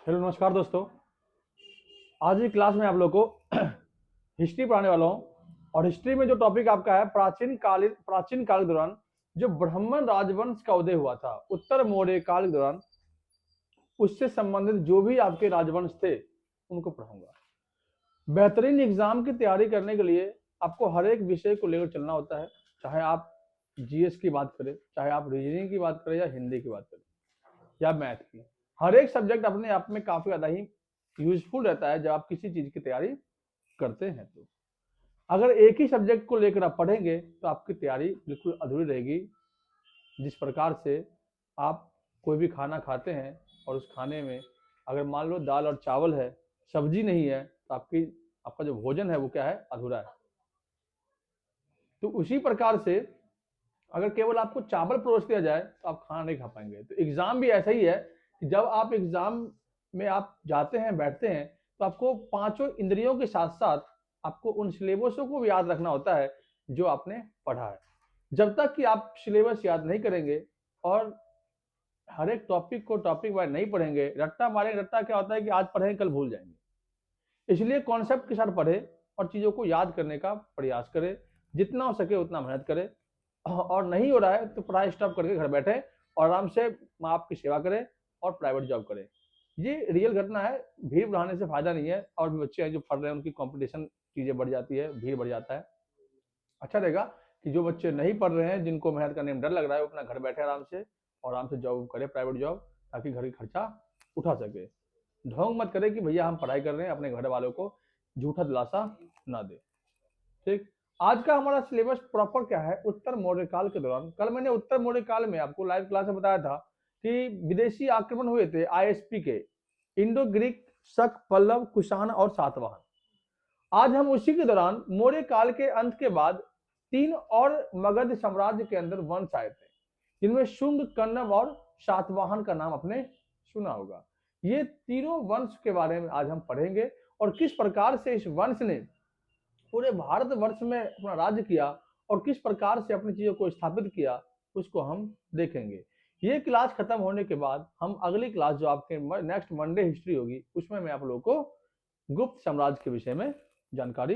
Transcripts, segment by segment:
Hello नमस्कार दोस्तों। आज की क्लास में आप लोग को हिस्ट्री पढ़ाने वाला हूँ। और हिस्ट्री में जो टॉपिक आपका है प्राचीन काल के दौरान जो ब्राह्मण राजवंश का उदय हुआ था उत्तर मौर्य काल के दौरान, उससे संबंधित जो भी आपके राजवंश थे उनको पढ़ाऊंगा। बेहतरीन एग्जाम की तैयारी करने के लिए आपको हर एक विषय को लेकर चलना होता है, चाहे आप जीएस की बात करें, चाहे आप रीजनिंग की बात करें, या हिंदी की बात करें, या मैथ की। हर एक सब्जेक्ट अपने आप में काफी ज्यादा ही यूजफुल रहता है जब आप किसी चीज की तैयारी करते हैं। तो अगर एक ही सब्जेक्ट को लेकर आप पढ़ेंगे तो आपकी तैयारी बिल्कुल अधूरी रहेगी। जिस प्रकार से आप कोई भी खाना खाते हैं और उस खाने में अगर मान लो दाल और चावल है, सब्जी नहीं है, तो आपका जो भोजन है वो क्या है, अधूरा है। तो उसी प्रकार से अगर केवल आपको चावल परोस दिया जाए तो आप खाना नहीं खा पाएंगे। तो एग्जाम भी ऐसा ही है कि जब आप एग्जाम में आप जाते हैं, बैठते हैं, तो आपको पांचों इंद्रियों के साथ साथ आपको उन सिलेबसों को भी याद रखना होता है जो आपने पढ़ा है। जब तक कि आप सिलेबस याद नहीं करेंगे और हर एक टॉपिक को टॉपिक वाइज नहीं पढ़ेंगे, रट्टा मारेंगे। रट्टा क्या होता है कि आज पढ़ेंगे कल भूल जाएंगे। इसलिए कॉन्सेप्ट के साथ पढ़े और चीजों को याद करने का प्रयास करें, जितना हो सके उतना मेहनत करें। और नहीं हो रहा है तो पढ़ाई स्टॉप करके घर बैठे और आराम से माँ बाप की सेवा करें और प्राइवेट जॉब करें। ये रियल घटना है। भीड़ बढ़ाने से फायदा नहीं है। और भी बच्चे हैं जो पढ़ रहे हैं, उनकी कंपटीशन चीजें बढ़ जाती है, भीड़ बढ़ जाता है। अच्छा रहेगा कि जो बच्चे नहीं पढ़ रहे हैं, जिनको मेहनत करने में डर लग रहा है, वो अपना घर बैठे आराम से जॉब करे, प्राइवेट जॉब, ताकि घर की खर्चा उठा सके। ढोंग मत करे कि भैया हम पढ़ाई कर रहे हैं, अपने घर वालों को झूठा दिलासा ना दे। ठीक। आज का हमारा सिलेबस प्रॉपर क्या है, उत्तर मौर्य काल के दौरान। कल मैंने उत्तर मौर्य काल में आपको लाइव क्लास में बताया था कि विदेशी आक्रमण हुए थे आईएसपी के, इंडो ग्रीक, शक, पल्लव, कुषाण और सातवाहन। आज हम उसी के दौरान मौर्य काल के अंत के बाद तीन और मगध साम्राज्य के अंदर वंश आए थे, जिनमें शुंग, कण्व और सातवाहन का नाम आपने सुना होगा। ये तीनों वंश के बारे में आज हम पढ़ेंगे और किस प्रकार से इस वंश ने पूरे भारतवर्ष में अपना राज्य किया और किस प्रकार से अपनी चीजों को स्थापित किया, उसको हम देखेंगे। ये क्लास खत्म होने के बाद हम अगली क्लास जो आपके नेक्स्ट मंडे हिस्ट्री होगी, उसमें मैं आप लोगों को गुप्त साम्राज्य के विषय में जानकारी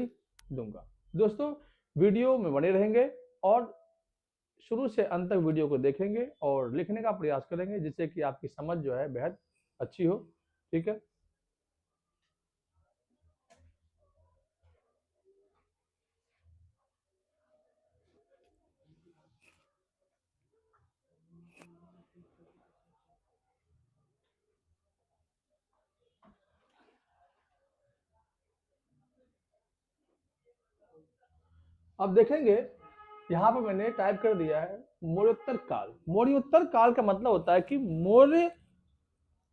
दूंगा। दोस्तों, वीडियो में बने रहेंगे और शुरू से अंत तक वीडियो को देखेंगे और लिखने का प्रयास करेंगे, जिससे कि आपकी समझ जो है बेहद अच्छी हो। ठीक है। अब देखेंगे, यहाँ पे मैंने टाइप कर दिया है मौर्योत्तर काल। मौर्योत्तर काल का मतलब होता है कि मौर्य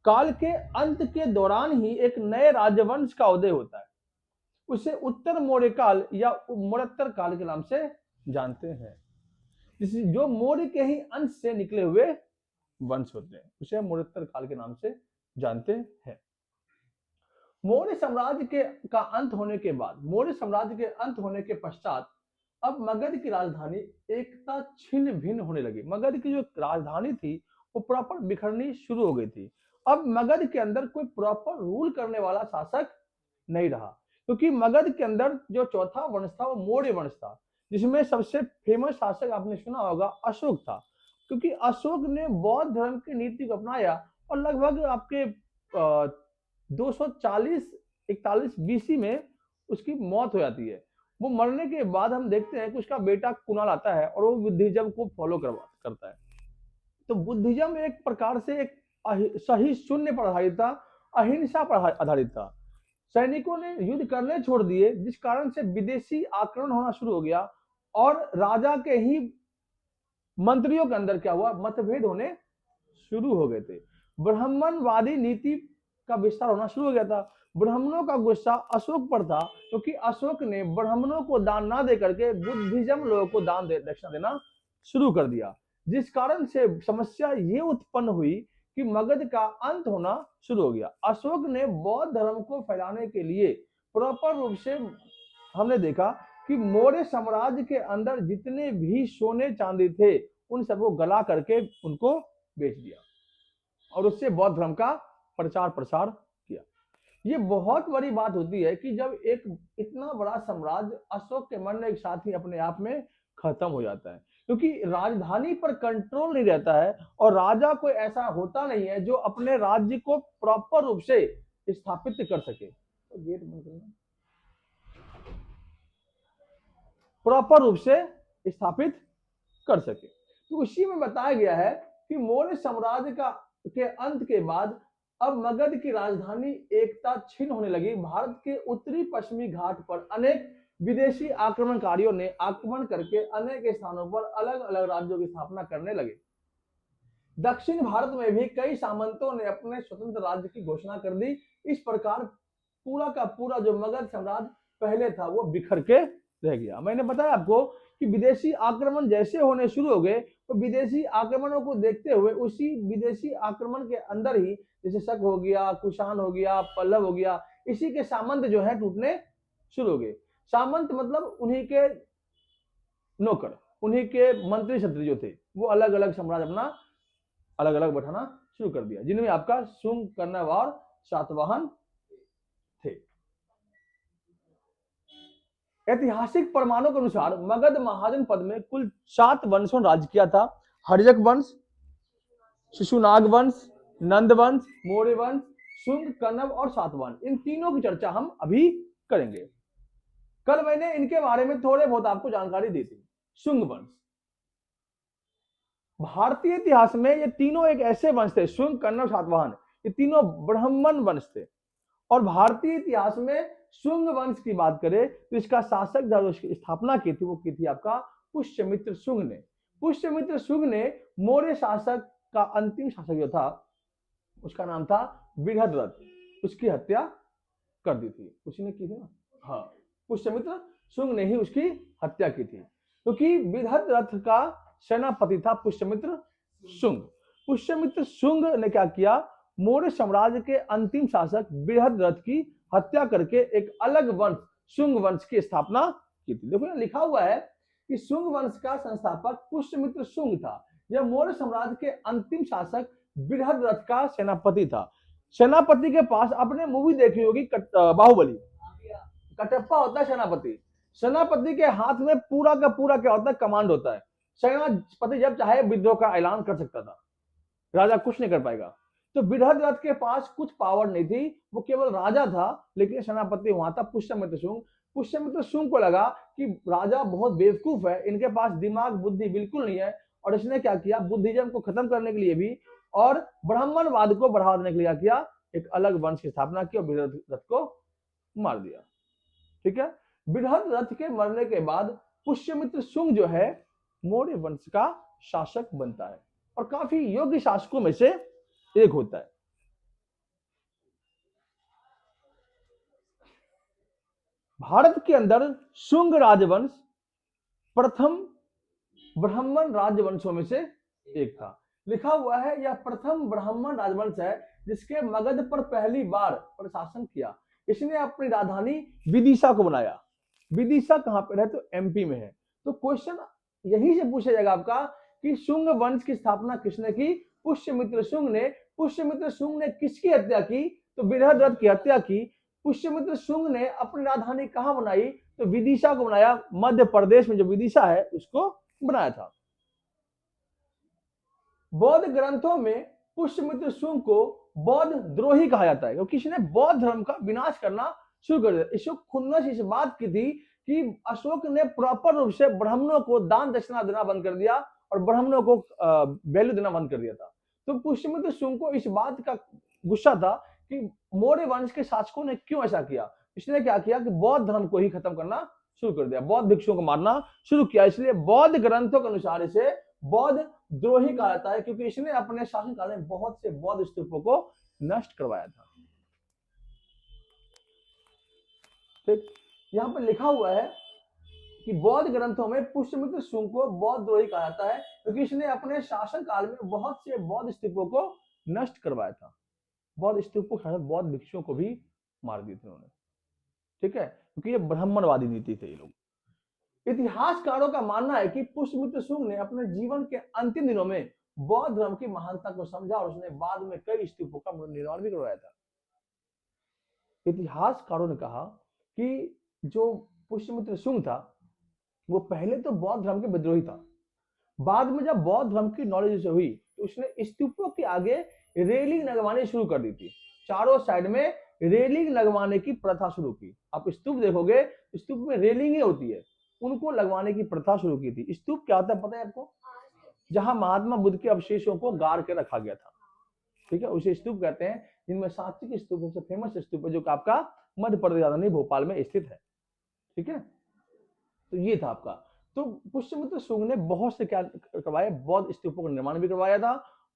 काल के अंत के दौरान ही एक नए राजवंश का उदय होता है। उसे उत्तर मौर्य काल या मौर्योत्तर काल के नाम से जानते हैं। जो मौर्य के ही अंश से निकले हुए वंश होते हैं, उसे हम मौर्योत्तर काल के नाम से जानते हैं। मौर्य साम्राज्य के का अंत होने के बाद, मौर्य साम्राज्य के अंत होने के पश्चात अब मगध की राजधानी एकता छिन्न भिन्न होने लगी। मगध की जो राजधानी थी वो प्रॉपर बिखरनी शुरू हो गई थी। अब मगध के अंदर कोई प्रॉपर रूल करने वाला शासक नहीं रहा, क्योंकि मगध के अंदर जो चौथा वंश था वो मौर्य वंश था, जिसमें सबसे फेमस शासक आपने सुना होगा अशोक था। क्योंकि अशोक ने बौद्ध धर्म की नीति को अपनाया और लगभग आपके 240-41 बीसी में उसकी मौत हो जाती है। वो मरने के बाद हम देखते हैं कि उसका बेटा कुणाल आता है और वो बुद्धिज्म को फॉलो करता है। तो बुद्धिज्म एक प्रकार से एक सही शून्य पर आधारित था, अहिंसा पर आधारित था। सैनिकों ने युद्ध करने छोड़ दिए, जिस कारण से विदेशी आक्रमण होना शुरू हो गया और राजा के ही मंत्रियों के अंदर क्या हुआ, मतभेद होने शुरू हो गए थे। ब्राह्मणवादी नीति का विस्तार होना शुरू हो गया था। ब्राह्मणों का गुस्सा अशोक पर था, क्योंकि अशोक ने ब्राह्मणों को दान ना दे करके बुद्धिज्म लोगों को दान दक्षिणा देना शुरू कर दिया, जिस कारण से समस्या ये उत्पन्न हुई कि मगध का अंत होना शुरू हो गया। अशोक ने बौद्ध धर्म को फैलाने के लिए प्रॉपर रूप से हमने देखा कि मौर्य साम्राज्य के अंदर जितने भी सोने चांदी थे उन सबको गला करके उनको बेच दिया और उससे बौद्ध धर्म का प्रचार प्रसार ये बहुत बड़ी बात होती है कि जब एक इतना बड़ा साम्राज्य अशोक के मरने के साथ ही अपने आप में खत्म हो जाता है, क्योंकि राजधानी पर कंट्रोल नहीं रहता है और राजा कोई ऐसा होता नहीं है जो अपने राज्य को प्रॉपर रूप से स्थापित कर सके। तो गेट बंद करना, प्रॉपर रूप से स्थापित कर सके। तो उसी में बताया गया है कि मौर्य साम्राज्य के अंत के बाद अब मगध की राजधानी एकता छिन्न होने लगी। भारत के उत्तरी पश्चिमी घाट पर अनेक विदेशी आक्रमणकारियों ने आक्रमण करके अनेक स्थानों पर अलग अलग राज्यों की स्थापना करने लगे। दक्षिण भारत में भी कई सामंतों ने अपने स्वतंत्र राज्य की घोषणा कर दी। इस प्रकार पूरा का पूरा जो मगध साम्राज्य पहले था वो बिखर के रह गया। मैंने बताया आपको कि विदेशी आक्रमण जैसे होने शुरू हो गए तो विदेशी आक्रमणों को देखते हुए उसी विदेशी आक्रमण के अंदर ही जैसे शक हो गया, कुषाण हो गया, पल्लव हो गया, इसी के सामंत जो है टूटने शुरू हो गए। सामंत मतलब उन्हीं के नौकर, उन्हीं के मंत्री छत्री जो थे, वो अलग अलग साम्राज्य अपना अलग अलग बैठाना शुरू कर दिया, जिनमें आपका शुंग, कण्व और सातवाहन थे। ऐतिहासिक प्रमाणों के अनुसार मगध महाजन पद में कुल 7 वंशों ने राज किया था। हर्यक वंश, शिशुनाग वंश, नंद वंश, मौर्य वंश, शुंग, कण्व और सातवाहन, इन तीनों की चर्चा हम अभी करेंगे। कल मैंने इनके बारे में थोड़े बहुत आपको जानकारी दी थी। शुंग वंश, भारतीय इतिहास में ये तीनों एक ऐसे वंश थे, शुंग, कण्व, सातवाहन, ये तीनों ब्राह्मण वंश थे। और भारतीय इतिहास में शुंग वंश की बात करें तो इसका शासक जो उसकी स्थापना की थी वो की थी आपका पुष्यमित्र शुंग ने। पुष्यमित्र शुंग ने मौर्य शासक का अंतिम शासक जो था उसका नाम था बृहद्रथ, उसकी हत्या कर दी थी, उसी ने की थी ना। हाँ, पुष्यमित्र शुंग ने ही उसकी हत्या की थी, क्योंकि बृहद्रथ का सेनापति था पुष्यमित्र शुंग। पुष्यमित्र शुंग ने क्या किया, मौर्य साम्राज्य के अंतिम शासक बृहद्रथ की हत्या करके एक अलग वंश शुंग वंश की स्थापना की थी। देखो लिखा हुआ है कि शुंग वंश का संस्थापक पुष्यमित्र शुंग था। यह मौर्य साम्राज्य के अंतिम शासक बृहद्रथ का सेनापति था। सेनापति के पास आपने मूवी देखी होगी बाहुबली, कटप्पा होता है सेनापति। सेनापति के हाथ में पूरा का पूरा क्या होता है, कमांड होता है। सेनापति जब चाहे विद्रोह का ऐलान कर सकता था, राजा कुछ नहीं कर पाएगा। तो बृहद्रथ के पास कुछ पावर नहीं थी, वो केवल राजा था, लेकिन सेनापति वहां था पुष्यमित्र शुंग। पुष्यमित्र शुंग को लगा कि राजा बहुत बेवकूफ है, इनके पास दिमाग बुद्धि बिल्कुल नहीं है, और इसने क्या किया, बुद्धिज्म को खत्म करने के लिए भी और ब्राह्मणवाद को बढ़ावा देने के लिए किया, एक अलग वंश की स्थापना की और बृहद्रथ को मार दिया। ठीक है, बृहद्रथ के मरने के बाद पुष्यमित्र शुंग जो है मौर्य वंश का शासक बनता है और काफी योग्य शासकों में से एक होता है। भारत के अंदर शुंग राजवंश प्रथम ब्राह्मण राजवंशों में से एक था। लिखा हुआ है यह प्रथम ब्राह्मण राजवंश है जिसके मगध पर पहली बार प्रशासन किया। इसने अपनी राजधानी विदिशा को बनाया। विदिशा कहां पर है, तो एमपी में है। तो क्वेश्चन यही से पूछा जाएगा आपका कि शुंग वंश की स्थापना किसने की, पुष्यमित्र शुंग ने। पुष्यमित्र शुंग ने किसकी हत्या की, तो बृहद्रथ की हत्या की। पुष्यमित्र शुंग ने अपनी राजधानी कहां बनाई, तो विदिशा को बनाया। मध्य प्रदेश में जो विदिशा है उसको बनाया था। बौद्ध ग्रंथों में पुष्यमित्र शुंग को बौद्ध द्रोही कहा जाता है, क्योंकि इसने बौद्ध धर्म का विनाश करना शुरू कर दिया। इसको खुन्नस इस बात की थी कि अशोक ने प्रॉपर रूप से ब्राह्मणों को दान दक्षिणा देना बंद कर दिया और ब्राह्मणों को वैल्यू देना बंद कर दिया था। तो पुष्यमित्र शुंग को इस बात का गुस्सा था कि मौर्य वंश के शासकों ने क्यों ऐसा किया। इसने क्या किया कि बौद्ध धर्म को ही खत्म करना शुरू कर दिया, बौद्ध भिक्षुओं को मारना शुरू किया। इसलिए बौद्ध ग्रंथों के अनुसार इसे बौद्ध द्रोही कहा जाता है, क्योंकि इसने अपने शासनकाल में बहुत से बौद्ध स्तूपों को नष्ट करवाया था। ठीक, यहां पर लिखा हुआ है कि बौद्ध ग्रंथों में पुष्यमित्र शुंग को बौद्ध द्रोही कहा जाता है, क्योंकि इसने अपने शासनकाल में बहुत से बौद्ध स्तूपों को नष्ट करवाया था। बौद्ध स्तूपों के साथ बौद्ध भिक्षुओं को भी मार दिए थे उन्होंने। ठीक है, क्योंकि ये ब्राह्मणवादी नीति थे ये लोग। इतिहासकारों का मानना है कि पुष्यमित्र शुंग ने अपने जीवन के अंतिम दिनों में बौद्ध धर्म की महानता को समझा और उसने बाद में कई स्तूपों का निर्माण भी करवाया था। इतिहासकारों ने कहा कि जो पुष्यमित्र शुंग था वो पहले तो बौद्ध धर्म के विद्रोही था। बाद में जब बौद्ध धर्म की नॉलेज उसे हुई तो उसने स्तूपों के आगे रेलिंग लगवानी शुरू कर दी थी। चारों साइड में रेलिंग लगवाने की प्रथा शुरू की। आप स्तूप देखोगे, स्तूप में रेलिंग ही होती है, उनको लगवाने की प्रथा शुरू की थी। स्तूप क्या होता है पता है आपको? जहां महात्मा बुद्ध के अवशेषों को गाड़ के रखा गया था, ठीक है, उसे स्तूप कहते हैं। जिनमें सांची स्तूप सबसे फेमस स्तूप है, जो आपका मध्य प्रदेश राजधानी भोपाल में स्थित है, ठीक है। तो ये था आपका। तो पुष्यमित्र शुंग ने बहुत से क्या करवाए, बौद्ध स्तूपों का निर्माण भी करवाया था,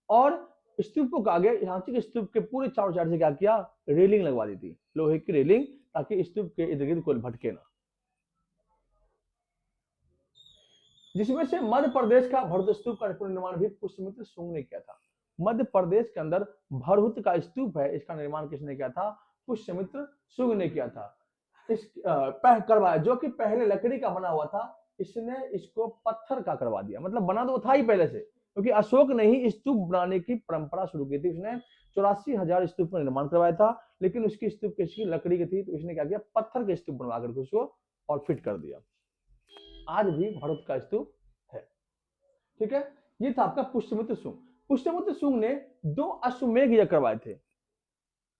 और स्तूपों के आगे सांची के स्तूप के पूरे चारों साइड से क्या किया, रेलिंग लगवा दी थी, लोहे की रेलिंग, ताकि स्तूप के इर्द गिर्द कोई भटके ना। जिसमें से मध्य प्रदेश का भरहुत स्तूप का निर्माण भी पुष्यमित्र शुंग ने किया था। मध्य प्रदेश के अंदर भरहुत का स्तूप है, इसका निर्माण किसने किया था? पुष्यमित्र शुंग ने किया था। इस करवाया, जो कि पहले लकड़ी का बना हुआ था, इसने इसको पत्थर का करवा दिया। मतलब बना तो था ही पहले से, क्योंकि अशोक ने ही स्तूप बनाने की परंपरा शुरू की थी। उसने 84,000 स्तूप का निर्माण करवाया था, लेकिन उसकी स्तूप किसकी? लकड़ी की थी। तो इसने क्या किया, पत्थर के स्तूप बनवा करके उसको और फिट कर दिया। आज भी भरत का स्तूप है, ठीक है। ये था आपका पुष्यमित्र शुंग। पुष्यमित्र शुंग ने 2 अश्वमेध यज्ञ करवाए थे,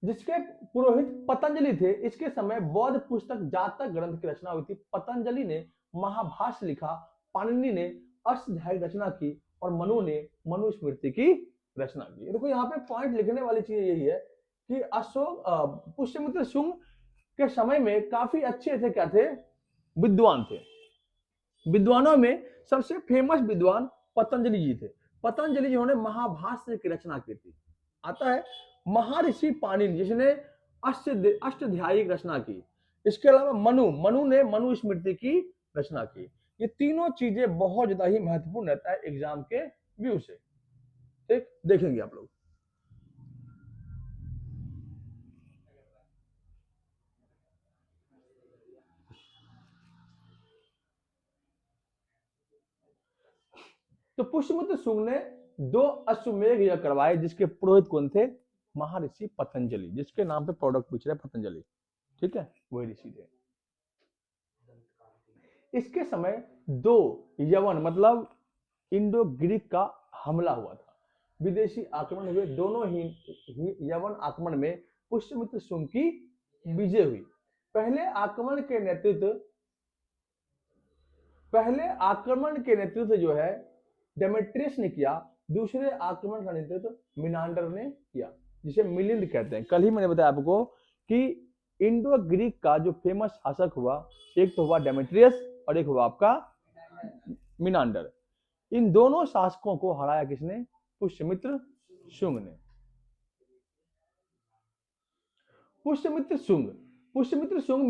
जिसके पुरोहित पतंजलि थे। इसके समय बौद्ध पुस्तक जातक ग्रंथ की रचना हुई थी। पतंजलि ने महाभाष्य लिखा, पाणिनि ने अष्टाध्यायी रचना की, और मनु ने मनुस्मृति की रचना की। देखो यहाँ पे पॉइंट लिखने वाली चीज यही है कि पुष्यमित्र शुंग के समय में काफी अच्छे थे, क्या थे? विद्वान थे। विद्वानों में सबसे फेमस विद्वान पतंजलि जी थे। पतंजलि जिन्होंने महाभाष्य की रचना की थी। आता है महर्षि पाणिनि, जिसने अष्टाध्यायी रचना की। इसके अलावा मनु ने मनुस्मृति की रचना की। ये तीनों चीजें बहुत ज्यादा ही महत्वपूर्ण रहता है एग्जाम के व्यू से, ठीक, देखेंगे आप लोग। तो पुष्यमित्र शुंग ने 2 अश्वमेध यज्ञ करवाए, जिसके पुरोहित कौन थे? महर्षि पतंजलि, जिसके नाम पे प्रोडक्ट पूछ रहे पतंजलि, ठीक है, वही ऋषि थे। इसके समय 2 यवन मतलब इंडो ग्रीक का हमला हुआ था, विदेशी आक्रमण हुए। दोनों ही यवन आक्रमण में पुष्यमित्र शुंग की विजय हुई। पहले आक्रमण के नेतृत्व जो है डेमेट्रियस ने किया। दूसरे आक्रमण का नेतृत्व मिनांडर ने किया, जिसे मिलिंद कहते हैं। कल ही मैंने बताया आपको कि इंडो ग्रीक का जो फेमस शासक हुआ, एक तो हुआ डेमेट्रियस और एक हुआ आपका मिनांडर। इन दोनों शासकों को हराया किसने? पुष्यमित्र शुंग ने। पुष्यमित्र शुंग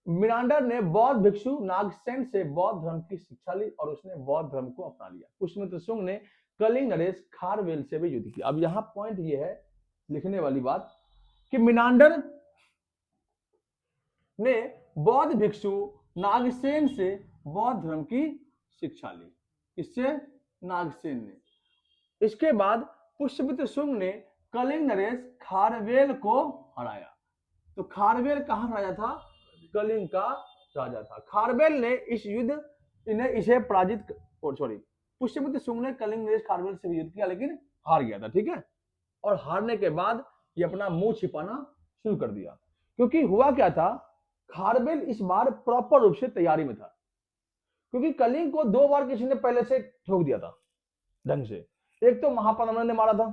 मिनांडर ने बौद्ध भिक्षु नागसेन से बौद्ध धर्म की शिक्षा ली, और उसने बौद्ध धर्म को अपना लिया। पुष्यमित्र शुंग ने कलिंग नरेश खारवेल से भी युद्ध किया। अब यहां पॉइंट ये है लिखने वाली बात कि मिनांडर ने बौद्ध भिक्षु नागसेन से बौद्ध धर्म की शिक्षा ली। इससे नागसेन ने। इसके बाद पुष्यमित्र शुंग ने कलिंग नरेश खारवेल को हराया। तो खारवेल कहां का राजा था? कलिंग का राजा था। खारवेल ने इसे पराजित, पुष्यमित्र शुंग ने कलिंग नरेश खारवेल से युद्ध किया, लेकिन हार गया था, ठीक है। और हारने के बाद ये अपना मुंह छिपाना शुरू कर दिया, क्योंकि हुआ क्या था, खारवेल इस बार प्रॉपर रूप से तैयारी में था, क्योंकि कलिंग को 2 बार किसी ने पहले से ठोक दिया था ढंग से। एक तो महापद्मनंद ने मारा था,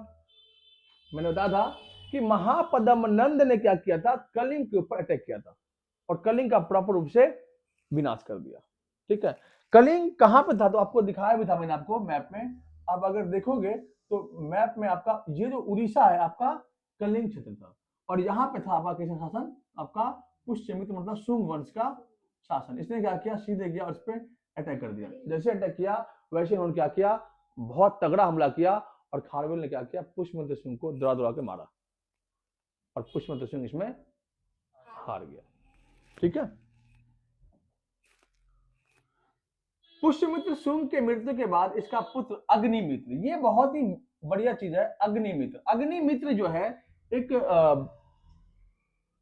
मैंने बताया था कि महापद्मनंद ने क्या किया था, कलिंग के ऊपर अटैक किया था, और कलिंग का प्रॉपर रूप से विनाश कर दिया, ठीक है। कलिंग कहां पे था? तो आपको दिखाया भी था मैंने आपको मैप में। अब अगर देखोगे तो मैप में आपका ये जो उड़ीसा है आपका कलिंग क्षेत्र था, और यहाँ पे था आपका किसका शासन? आपका पुष्यमित्र मतलब शुंग वंश का शासन। इसने क्या किया, सीधे गया और इस पे अटैक कर दिया। जैसे अटैक किया वैसे उन्होंने क्या किया, बहुत तगड़ा हमला किया, और खारवेल ने क्या किया, पुष्यमित्र शुंग को दौड़ा के मारा, और पुष्यमित्र शुंग इसमें हार गया, ठीक है। पुष्यमित्र शुंग के मृत्यु के बाद इसका पुत्र अग्निमित्र, ये बहुत ही बढ़िया चीज है। अग्निमित्र जो है एक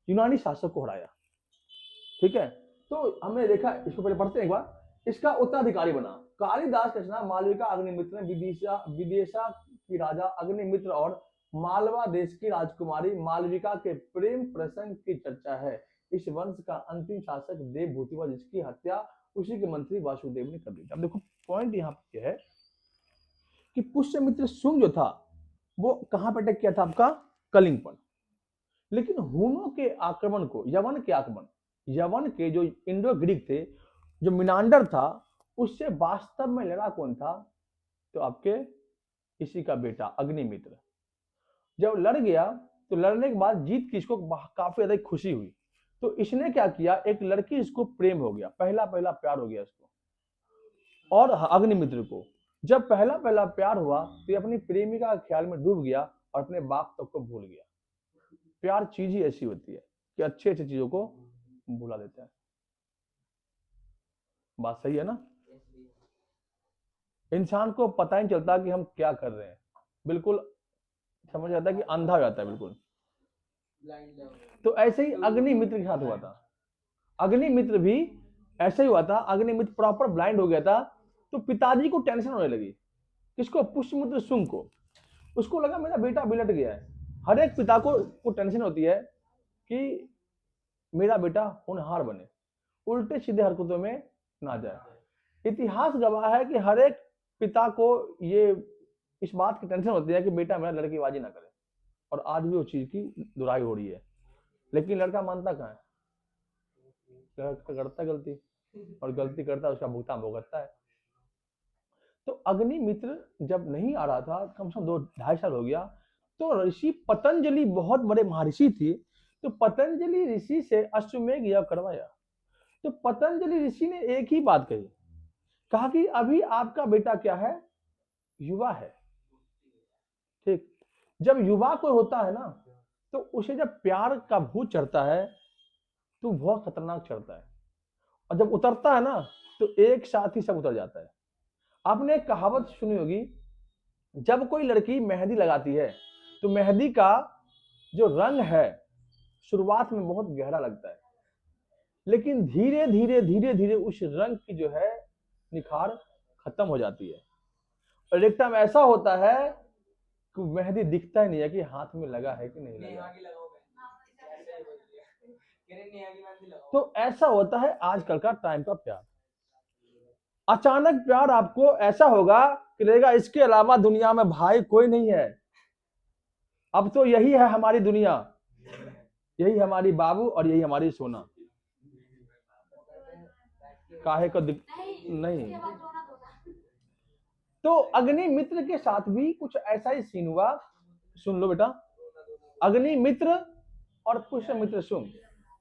यूनानी शासक को हराया। ठीक है, तो हमने देखा, इसको पहले पढ़ते हैं एक बार। इसका उत्तराधिकारी बना कालिदास की रचना मालविका अग्निमित्र ने विदिशा विदेशा की राजा अग्निमित्र और मालवा देश की राजकुमारी मालविका के प्रेम प्रसंग की चर्चा है। इस वंश का अंतिम शासक देवभूति हुआ, जिसकी हत्या उसी के मंत्री वासुदेव ने कर दी। अब देखो पॉइंट यहाँ पे है कि पुष्यमित्र शुंग जो था वो कहां पर अटैक किया था, आपका कलिंग पर। लेकिन हुनों के आक्रमण को, यवन के आक्रमण, यवन के जो इंडो ग्रीक थे, जो मिनांडर था, उससे वास्तव में लड़ा कौन था, तो आपके इसी का बेटा अग्निमित्र। जब लड़ गया तो लड़ने के बाद जीत की इसको काफी ज्यादा खुशी हुई, तो इसने क्या किया, एक लड़की इसको प्रेम हो गया, पहला पहला प्यार हो गया इसको। और अग्निमित्र को जब पहला पहला प्यार हुआ तो ये अपनी प्रेमिका के ख्याल में डूब गया और अपने बाप तक को भूल गया। प्यार चीज ही ऐसी होती है कि अच्छे अच्छे चीजों को भुला देता है। बात सही है ना? इंसान को पता ही नहीं चलता कि हम क्या कर रहे हैं, बिल्कुल समझ आता है कि अंधा हो जाता है बिल्कुल। तो ऐसे ही अग्निमित्र के साथ हुआ था। अग्निमित्र भी ऐसे ही हुआ था, अग्निमित्र प्रॉपर ब्लाइंड हो गया था। तो पिताजी को टेंशन होने लगी, किसको, पुष्यमित्र शुंग को। उसको लगा मेरा बेटा बिलट गया है। हर एक पिता को टेंशन होती है कि मेरा बेटा होनहार बने, उल्टे सीधे हरकतों में ना जाए। इतिहास गवाह है कि हर एक पिता को ये इस बात की टेंशन होती है कि बेटा मेरा लड़कीबाजी ना करे, और आज भी वो चीज की दुराई हो रही है। लेकिन लड़का मानता कहाँ है, लड़का करता गलती, और गलती करता है उसका भुगतान भुगतता है। तो अग्निमित्र जब नहीं आ रहा था, कम से कम 2-2.5 साल हो गया, तो ऋषि पतंजलि बहुत बड़े महर्षि थे, तो पतंजलि ऋषि से अश्वमेध यज्ञ करवाया। तो पतंजलि ऋषि ने एक ही बात कही, कहा कि अभी आपका बेटा क्या है, युवा है। ठीक, जब युवा कोई होता है ना, तो उसे जब प्यार का भूत चढ़ता है तो बहुत खतरनाक चढ़ता है, और जब उतरता है ना तो एक साथ ही सब उतर जाता है। आपने एक कहावत सुनी होगी, जब कोई लड़की मेहंदी लगाती है तो मेहंदी का जो रंग है शुरुआत में बहुत गहरा लगता है, लेकिन धीरे धीरे धीरे धीरे उस रंग की जो है निखार खत्म हो जाती है, और एक टाइम ऐसा होता है कि मेहंदी दिखता ही नहीं है कि हाथ में लगा है कि नहीं लगा। तो ऐसा होता है आजकल का टाइम का प्यार। अचानक प्यार आपको ऐसा होगा कि लगेगा इसके अलावा दुनिया में भाई कोई नहीं है, अब तो यही है हमारी दुनिया, यही हमारी बाबू और यही हमारी सोना। काहे को नहीं। तो अग्निमित्र के साथ भी कुछ ऐसा ही सीन हुआ, सुन लो बेटा। अग्निमित्र और पुष्यमित्र शुंग,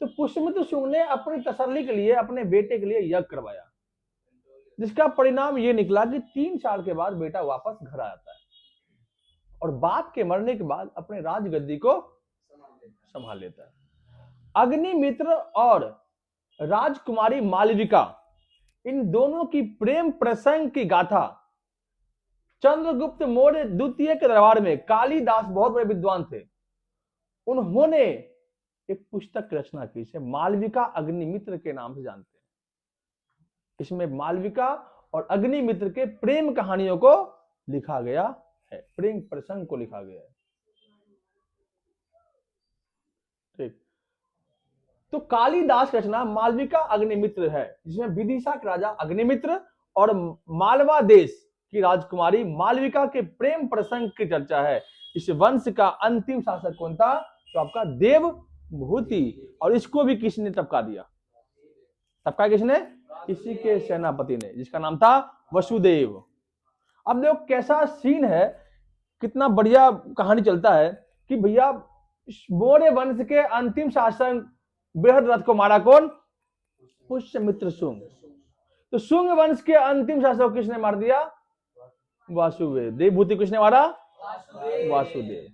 तो पुष्यमित्र शुंग ने अपनी तसल्ली के लिए अपने बेटे के लिए यज्ञ करवाया, जिसका परिणाम ये निकला कि 3 साल के बाद बेटा वापस घर आ जाता है, और बाप के मरने के बाद अपने राजगद्दी को संभाल लेता है। अग्निमित्र और राजकुमारी मालविका, इन दोनों की प्रेम प्रसंग की गाथा चंद्रगुप्त मौर्य द्वितीय के दरबार में, कालिदास बहुत बड़े विद्वान थे, उन्होंने एक पुस्तक की रचना की, इसे मालविका अग्निमित्र के नाम से जानते हैं। इसमें मालविका और अग्निमित्र के प्रेम कहानियों को लिखा गया है, प्रेम प्रसंग को लिखा गया है। ठीक, तो कालिदास रचना मालविका अग्निमित्र है, जिसमें विदिशा के राजा अग्निमित्र और मालवा देश की राजकुमारी मालविका के प्रेम प्रसंग की चर्चा है। इस वंश का अंतिम शासक कौन था, तो आपका देवभूति, और इसको भी किसने टपका दिया, टपका किसने, इसी के सेनापति ने, जिसका नाम था वसुदेव। अब देखो कैसा सीन है, कितना बढ़िया कहानी चलता है कि भैया मौर्य वंश के अंतिम शासक बृहद्रथ को मारा कौन, पुष्यमित्र शुंग। तो शुंग वंश के अंतिम शासक किसने मार दिया, वासुदेव। देवभूति किसने मारा, वासुदेव।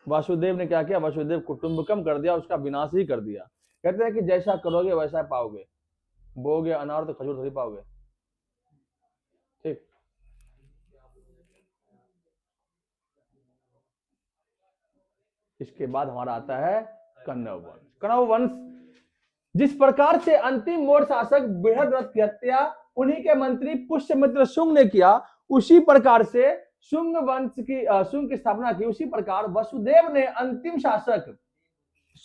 वासुदेव ने क्या किया, वासुदेव कुटुंबकम कर दिया, उसका विनाश ही कर दिया। कहते हैं कि जैसा करोगे वैसा पाओगे, बोगे अनार तो खजूर थोड़ी पाओगे। ठीक, इसके बाद हमारा आता है कण्व वंश। कण्व वंश जिस प्रकार से अंतिम मौर्य शासक बृहद्रथ की हत्या उन्हीं के मंत्री पुष्यमित्र शुंग ने किया, उसी प्रकार से शुंग वंश की शुंग की स्थापना की। उसी प्रकार वसुदेव ने अंतिम शासक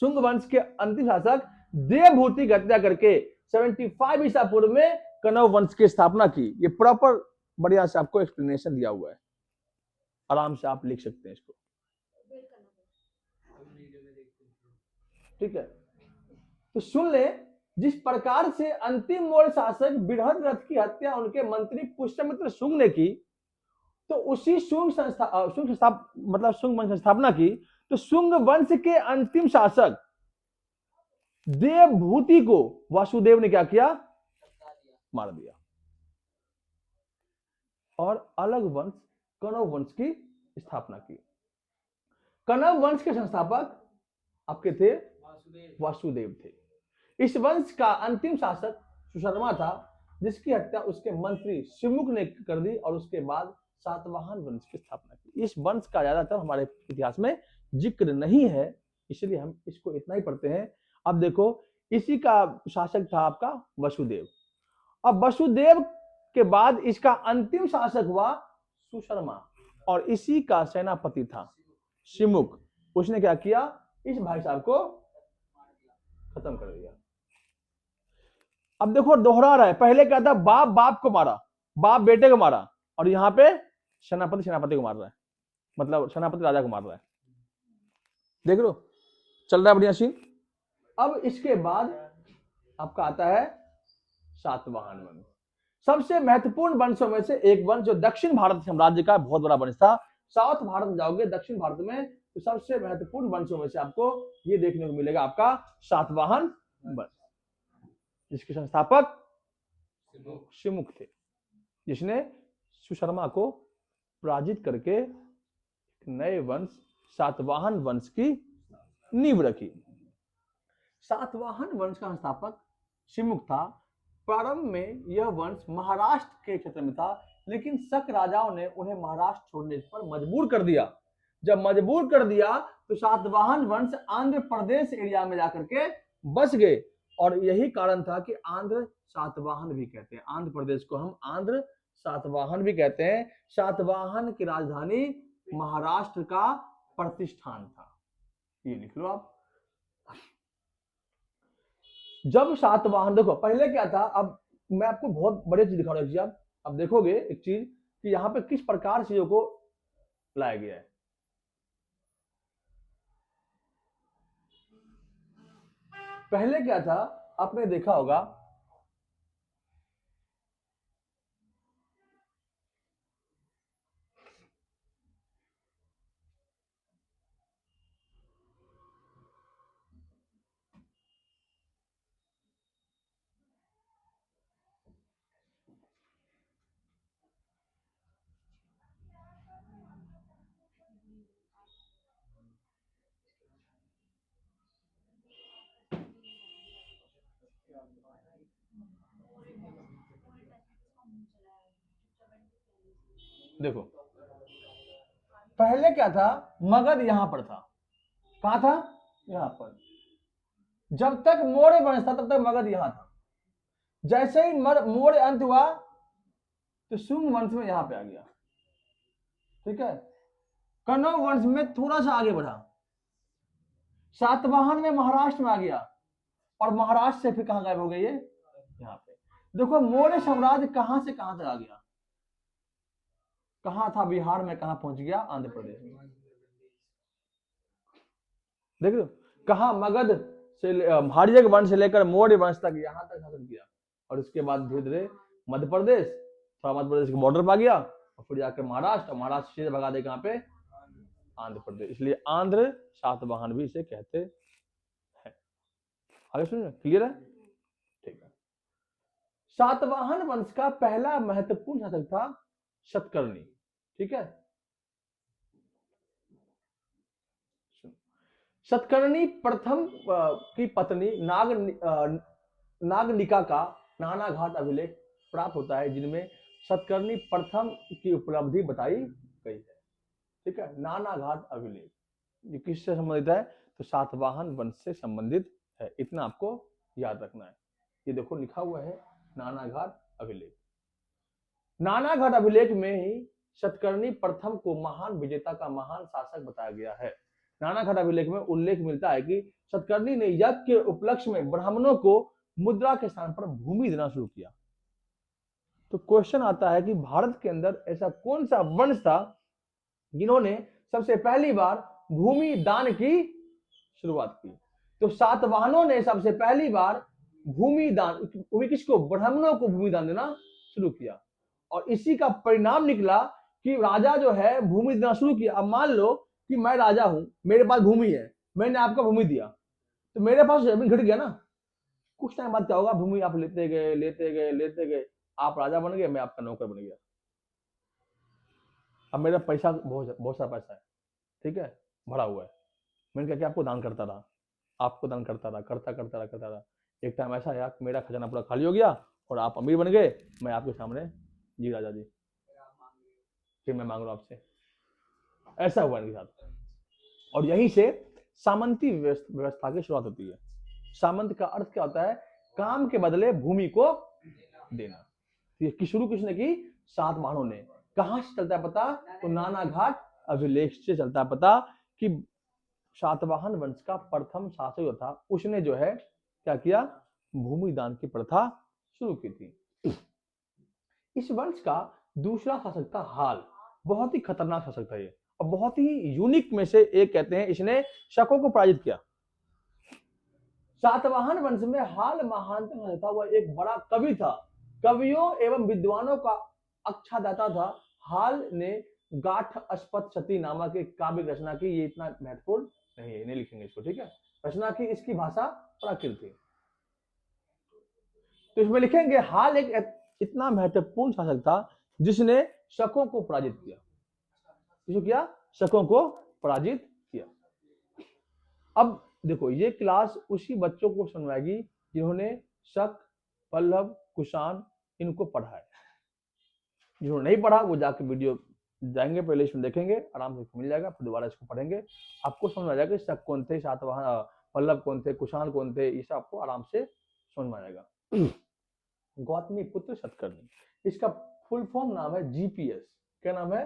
शुंग वंश के अंतिम शासक देवभूति की हत्या करके 75 ईसा पूर्व में कण्व वंश की स्थापना की। ये प्रॉपर बढ़िया से आपको एक्सप्लेनेशन दिया हुआ है, आराम से आप लिख सकते हैं इसको, ठीक है। तो सुन ले, जिस प्रकार से अंतिम मौर्य शासक बृहद्रथ की हत्या उनके मंत्री पुष्यमित्र शुंग ने की, तो उसी शुंग मतलब शुंग वंश स्थापना की। तो शुंग वंश के अंतिम शासक देवभूति को वासुदेव ने क्या किया? मार दिया। और अलग वंश कण्व वंश की स्थापना की। कण्व वंश के संस्थापक आपके थे वासुदेव थे। इस वंश का अंतिम शासक सुशर्मा था, जिसकी हत्या उसके मंत्री शिमुख ने कर दी और उसके बाद सातवाहन वंश की स्थापना की। इस वंश का ज्यादातर हमारे इतिहास में जिक्र नहीं है, इसलिए हम इसको इतना ही पढ़ते हैं। अब देखो, इसी का शासक था आपका वसुदेव। अब वसुदेव के बाद इसका अंतिम शासक हुआ सुशर्मा और इसी का सेनापति था शिमुख। उसने क्या किया? इस भाई साहब को खत्म कर दिया। अब देखो दोहरा रहा है, पहले क्या था? बाप बाप को मारा, बाप बेटे को मारा, और यहाँ पे सेनापति सेनापति को मार रहा है, मतलब सेनापति राजा को मार रहा है। देख लो, चल रहा है बढ़िया सीन। अब इसके बाद आपका आता है सातवाहन वंश। सबसे महत्वपूर्ण वंशों में से एक वंश जो दक्षिण भारत साम्राज्य का बहुत बड़ा वंश था। साउथ भारत में जाओगे, दक्षिण भारत में, तो सबसे महत्वपूर्ण वंशों में से आपको ये देखने को मिलेगा आपका सातवाहन वंश, जिसके संस्थापक शिमुख थे, जिसने सुशर्मा को पराजित करके नए वंश सातवाहन वंश की नींव रखी। सातवाहन वंश का संस्थापक शिमुख था। प्रारंभ में यह वंश महाराष्ट्र के क्षेत्र में था, लेकिन शक राजाओं ने उन्हें महाराष्ट्र छोड़ने पर मजबूर कर दिया। जब मजबूर कर दिया तो सातवाहन वंश आंध्र प्रदेश एरिया में जाकर के बस गए, और यही कारण था कि आंध्र सातवाहन भी कहते हैं। आंध्र प्रदेश को हम आंध्र सातवाहन भी कहते हैं। सातवाहन की राजधानी महाराष्ट्र का प्रतिष्ठान था, ये लिख लो आप। जब सातवाहन, देखो पहले क्या था, अब मैं आपको बहुत बड़ी चीज दिखा रहा हूं। अब देखोगे एक चीज कि यहाँ पे किस प्रकार चीजों को लाया गया है। पहले क्या था, आपने देखा होगा, देखो पहले क्या था, मगध यहां पर था। कहां था? यहां पर। जब तक मौर्य वंश था तब तक मगध यहां था। जैसे ही मौर्य अंत हुआ तो शुंग वंश में यहां पे आ गया, ठीक है। कण्व वंश में थोड़ा सा आगे बढ़ा, सातवाहन में महाराष्ट्र में आ गया, और महाराष्ट्र से फिर कहां गायब हो गई है? यहाँ पे। देखो मौर्य साम्राज्य कहां से कहां तक आ गया। कहां था? बिहार में। कहां पहुंच गया? आंध्र प्रदेश में। देख लो कहा, मगध से हर्यक वंश से लेकर मौर्य वंश तक यहां तक शासन किया, और उसके बाद धीरे धीरे मध्य प्रदेश, थोड़ा मध्य प्रदेश के बॉर्डर पर आ गया, और फिर जाकर महाराष्ट्र, महाराष्ट्र से भगा दे कहां पे? आंध्र प्रदेश। इसलिए आंध्र सातवाहन भी इसे कहते हैं। आगे सुनिए, क्लियर है? ठीक है। सातवाहन वंश का पहला महत्वपूर्ण शासक था शतकर्णी, ठीक है। शतकर्णी प्रथम की पत्नी नागनिका का नाना घाट अभिलेख प्राप्त होता है, जिनमें शतकर्णी प्रथम की उपलब्धि बताई गई है, ठीक है। नाना घाट अभिलेख ये किससे संबंधित है? तो सातवाहन वंश से संबंधित है, इतना आपको याद रखना है। ये देखो लिखा हुआ है नानाघाट अभिलेख। नानाघाट अभिलेख में ही सतकर्णी प्रथम को महान विजेता का महान शासक बताया गया है। नानाघाट अभिलेख में उल्लेख मिलता है कि सतकर्णी ने यज्ञ के उपलक्ष्य में ब्राह्मणों को मुद्रा के स्थान पर भूमि देना शुरू किया। तो क्वेश्चन आता है कि भारत के अंदर ऐसा कौन सा वंश था जिन्होंने सबसे पहली बार भूमि दान की शुरुआत की? तो सातवाहनों ने सबसे पहली बार भूमि दान, किसको? ब्राह्मणों को भूमि दान देना शुरू किया। और इसी का परिणाम निकला कि राजा जो है भूमि देना शुरू किया। अब मान लो कि मैं राजा हूं, मेरे पास भूमि है, मैंने आपको भूमि दिया, तो मेरे पास जमीन घट गया ना। कुछ टाइम बाद क्या होगा? भूमि आप लेते गए लेते गए लेते गए, आप राजा बन गए, मैं आपका नौकर बन गया। अब मेरा पैसा बहुत सारा पैसा है, ठीक है, भरा हुआ है, मैंने क्या किया? आपको दान करता रहा, आपको दान करता रहा, करता रहा। एक टाइम ऐसा आया कि मेरा खजाना पूरा खाली हो गया और आप अमीर बन गए, मैं आपके सामने, जी राजा जी, फिर मैं मांग रहा हूं आपसे। ऐसा हुआ इनके साथ। और यहीं से सामंती व्यवस्था की शुरुआत होती है। सामंत का अर्थ क्या होता है? काम के बदले भूमि को देना। ये शुरू किसने की? सातवाहनों ने। कहां से चलता है पता? तो नानाघाट अभिलेख से चलता है पता कि सातवाहन वंश का प्रथम शासक जो था उसने जो है क्या किया? भूमि दान की प्रथा शुरू की थी। इस वंश का दूसरा शासक था हाल। बहुत ही खतरनाक शासक था ये, और बहुत ही यूनिक में से एक कहते हैं। इसने शकों को पराजित किया। सातवाहन वंश में हाल महानतम था। वह एक बड़ा कवि था, कवियों एवं विद्वानों का अक्षादाता था। हाल ने गाठ अस्पत सती नामक एक काव्य रचना की। ये इतना महत्वपूर्ण नहीं है, नहीं लिखेंगे इसको, ठीक है। रचना की, इसकी भाषा प्राकृत थी, तो इसमें लिखेंगे हाल एक इतना महत्वपूर्ण शासक था जिसने शकों को पराजित किया। किसको किया? शकों को पराजित किया। अब देखो, ये क्लास उसी बच्चों को सुनवाएगी जिन्होंने शक, पल्लव, कुषाण इनको पढ़ा है। जिन्होंने नहीं पढ़ा वो जाके वीडियो जाएंगे, पहले इसमें देखेंगे, आराम से मिल जाएगा, फिर दोबारा इसको पढ़ेंगे, आपको समझ आ जाएगा शक कौन थे, सातवाहन पल्लव कौन थे, कुषाण कौन थे, ये सब आपको आराम से समझ में आएगा। गौतमी पुत्र सतकर्णी, इसका फुल फॉर्म नाम है जीपीएस। क्या नाम है?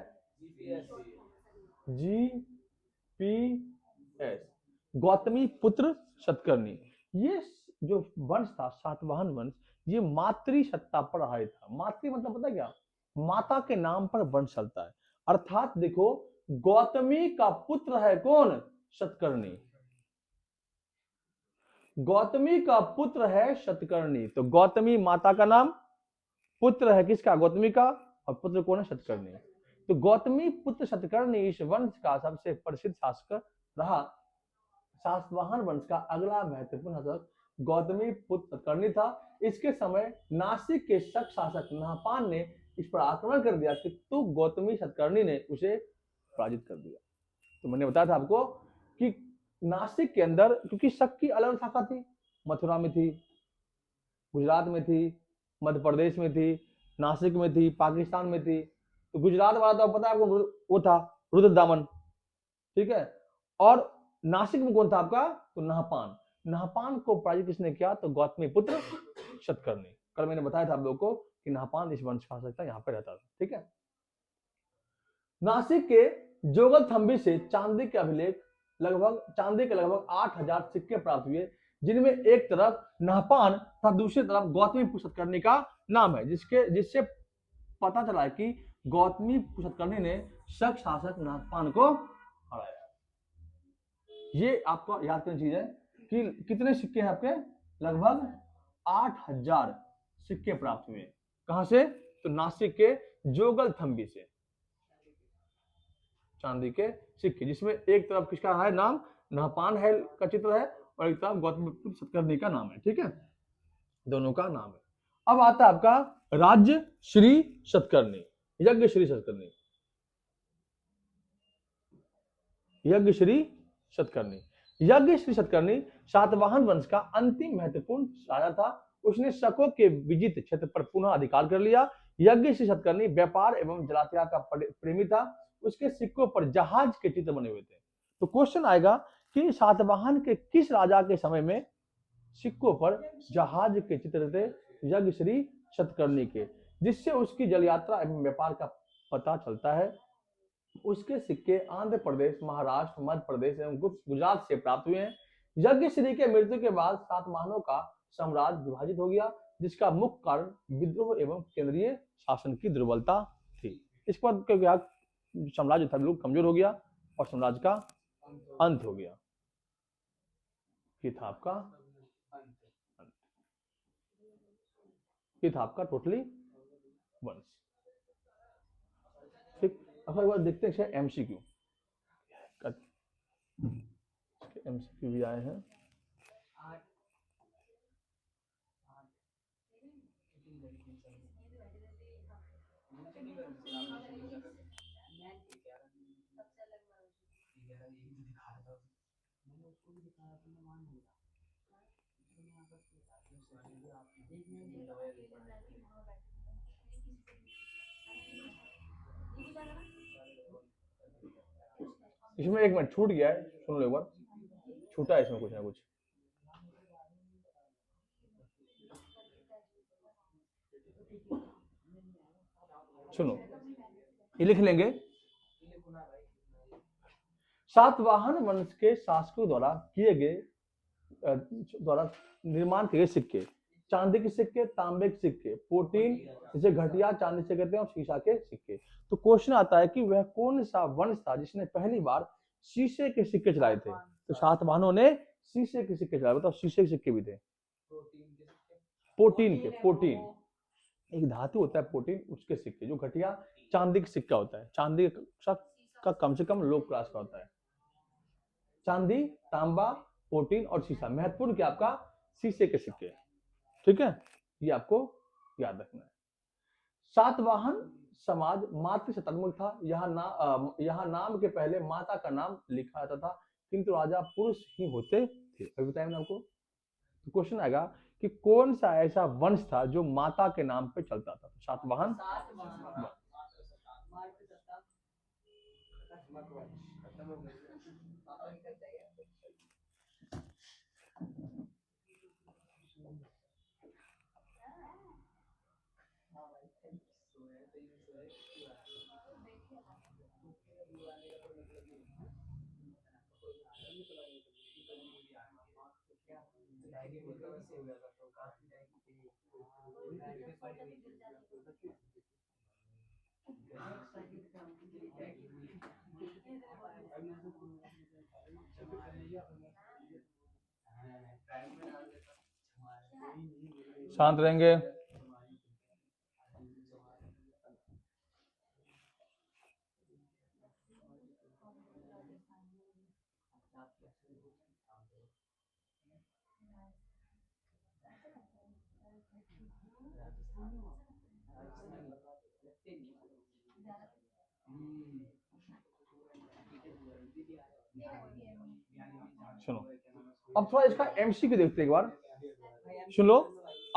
जीपीएस, गौतमी पुत्र सतकर्णी। ये जो वंश था सातवाहन वंश, ये मातृ सत्ता पर आधारित था। मातृ मतलब पता क्या? माता के नाम पर वंश चलता है। अर्थात देखो, गौतमी का पुत्र है कौन? सतकर्णी। गौतमी का पुत्र है सतकर्णी। तो गौतमी माता का नाम, पुत्र है किसका? गौतमी का, और पुत्र कौन है? सतकर्णी। तो गौतमी पुत्र सतकर्णी इस वंश का सबसे प्रसिद्ध शासक रहा। सातवाहन वंश का अगला महत्वपूर्ण शासक गौतमी पुत्र सतकर्णी था। इसके समय नासिक के शक शासक नहपान ने इस पर आक्रमण कर दिया, तो गौतमी सतकर्णी ने उसे पराजित कर दिया। तो मैंने बताया था आपको कि नासिक के अंदर, क्योंकि शक की अलग शाखा थी, मथुरा में थी, गुजरात में थी, मध्य प्रदेश में थी, नासिक में थी, पाकिस्तान में थी। तो गुजरात वाला तो पता है आपको, वो था रुद्रदामन, ठीक है। और नासिक में कौन था आपका? तो नहपान। नहपान को पराजित किसने किया? तो गौतमी पुत्र सतकर्णी। कल मैंने बताया था आप लोगों को कि नहपान इस वंश का शासक था, यहाँ पे रहता था, ठीक है। नासिक के जोगलथंबी से चांदी के लगभग 8000 सिक्के प्राप्त हुए, जिनमें एक तरफ नहपान तथा दूसरी तरफ गौतमी पुत्र सतकर्णी का नाम है, जिससे पता चला है कि गौतमी पुत्र सतकर्णी ने शक शासक नहपान को हराया। ये आपको याद करनी चीज है कि कितने सिक्के हैं आपके? लगभग 8000 सिक्के प्राप्त हुए। कहां से? तो नासिक के जोगलथंबी से चांदी के सिक्के, जिसमें एक तरफ किसका है नाम? नहपान है का चित्र है, और एक तरफ गौतमी पुत्र सतकर्णी का नाम है, ठीक है, दोनों का नाम है। अब आता है आपका राज्य श्री सतकर्णी, यज्ञ श्री सतकर्णी। यज्ञ श्री सतकर्णी, यज्ञ श्री सतकर्णी सातवाहन वंश का अंतिम महत्वपूर्ण राजा था। उसने शकों के विजित क्षेत्र पर पुनः अधिकार कर लिया। यज्ञ श्री सतकर्णी व्यापार एवं जलाशय का प्रेमी था। उसके सिक्कों पर जहाज के चित्र बने हुए थे। तो क्वेश्चन आएगा कि सातवाहन के किस राजा के समय में सिक्कों पर जहाज के चित्र थे यज्ञश्री शतकर्णी के, जिससे उसकी जल यात्रा एवं व्यापार का पता चलता है। उसके सिक्के आंध्र प्रदेश, महाराष्ट्र, मध्य प्रदेश एवं गुजरात से प्राप्त हुए हैं। यज्ञश्री के मृत्यु के बाद सातवाहनों का साम्राज्य विभाजित हो गया, जिसका मुख्य कारण विद्रोह एवं केंद्रीय शासन की दुर्बलता थी। इस पर क्योंकि साम्राज्य था बिल्कुल कमजोर हो गया और साम्राज्य का अंत हो गया। ये था आपका ये था आपका टोटली वंश। ठीक, अब एक बार देखते हैं एमसीक्यू एमसीक्यू भी आए हैं। इसमें एक मिनट छूट गया है, सुन लो एक बार, छूटा है इसमें कुछ ना कुछ। सुनो, ये लिख लेंगे। सातवाहन वंश के शासकों द्वारा किए गए द्वारा निर्माण किए सिक्के, चांदी के सिक्के, तांबे के सिक्के, प्रोटीन जिसे घटिया चांदी से कहते हैं, और शीशा के सिक्के। तो क्वेश्चन आता है कि वह कौन सा वंश था जिसने पहली बार शीशे के सिक्के चलाए थे? तो सातवाहनों ने शीशे के सिक्के चलाए। बताओ, शीशे के सिक्के भी थे। प्रोटीन एक धातु होता है प्रोटीन, उसके सिक्के, जो घटिया चांदी का सिक्का होता है, चांदी का कम से कम लो क्लास का होता है। चांदी, तांबा, प्रोटीन और शीशा, महत्वपूर्ण क्या आपका शीशे के सिक्के। ठीक है, ये आपको याद रखना है। सातवाहन समाज मातृ शतुर्मुख था। यहाँ नाम के पहले माता का नाम लिखा जाता था, किंतु राजा पुरुष ही होते थे। अभी बताया मैंने आपको। तो क्वेश्चन आएगा कि कौन सा ऐसा वंश था जो माता के नाम पे चलता था? सातवाहन। शांत रहेंगे। सुनो, अब थोड़ा इसका एमसीक्यू देखते हैं एक बार। सुनो,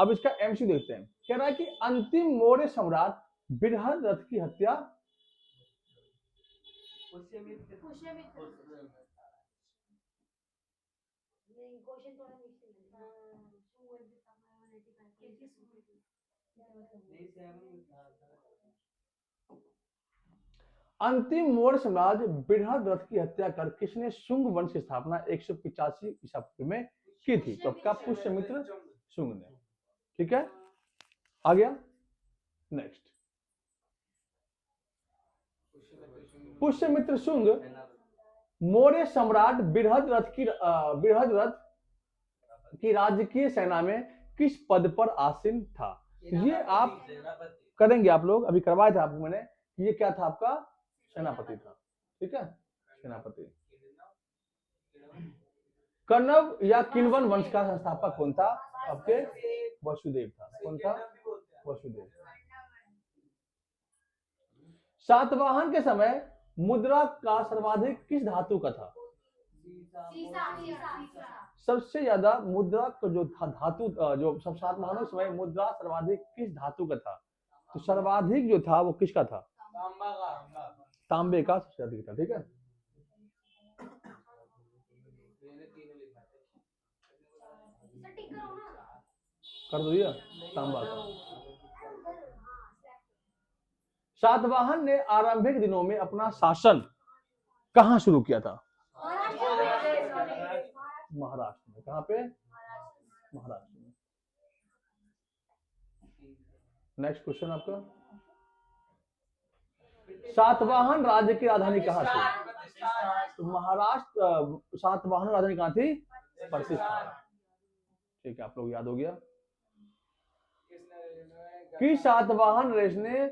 अब इसका एमसीक्यू देखते हैं। कह रहा है कि अंतिम मौर्य सम्राट बृहद्रथ की हत्या अंतिम मौर्य सम्राट बृहद्रथ की हत्या कर किसने शुंग वंश की स्थापना 185 ईसा पूर्व में की थी? तो आपका पुष्यमित्र शुंग ने। ठीक है, आ गया नेक्स्ट। पुष्यमित्र शुंग मौर्य सम्राट बृहद्रथ की राजकीय सेना में किस पद पर आसीन था? ये आप करेंगे, आप लोग अभी करवाया था आपको मैंने। ये क्या था आपका? सेनापति था। ठीक है, सेनापति। कण्व या किण्वन वंश का संस्थापक कौन था? आपके वसुदेव था। कौन था? वसुदेव। सातवाहन के समय मुद्रा का सर्वाधिक किस धातु का था? सबसे ज्यादा मुद्रा का जो धातु जो सब सातवाहनों के समय मुद्रा सर्वाधिक किस धातु का था? तो सर्वाधिक जो था वो किसका था? तांबे का सबसे अधिक था। ठीक है, कर दो दिया तांबा का। सातवाहन ने आरंभिक दिनों में अपना शासन कहां शुरू किया था? महाराष्ट्र में। कहां पे? महाराष्ट्र में। नेक्स्ट क्वेश्चन आपका, सातवाहन राज्य की राजधानी कहां थी? तो महाराष्ट्र सातवाहन राजधानी कहां थी? प्रतिष्ठान। ठीक है, आप लोग याद हो गया कि सातवाहन रेस ने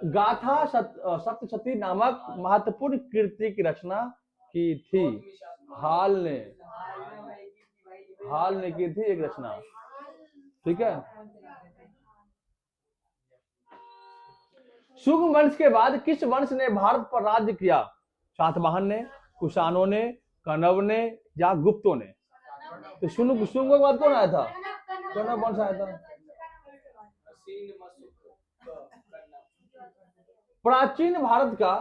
गाथा सप्तशती नामक महत्वपूर्ण कृति की रचना की थी। हाल ने की थी एक रचना। ठीक है। शुंग वंश के बाद किस वंश ने भारत पर राज्य किया? सातवाहन ने, कुषाणों ने, कण्व ने या गुप्तों ने? तो शुंग के बाद कौन आया था? कण्व वंश आया था। प्राचीन भारत का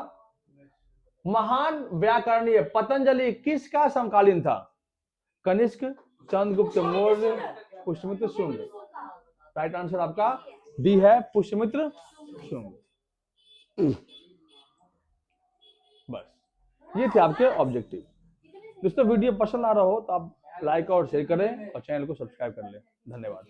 महान व्याकरणीय पतंजलि किसका समकालीन था? कनिष्क, चंद्रगुप्त मौर्य, पुष्यमित्र शुंग। राइट आंसर आपका डी है, पुष्यमित्र शुंग। बस ये थे आपके ऑब्जेक्टिव। दोस्तों वीडियो पसंद आ रहा हो तो आप लाइक और शेयर करें और चैनल को सब्सक्राइब कर लें। धन्यवाद।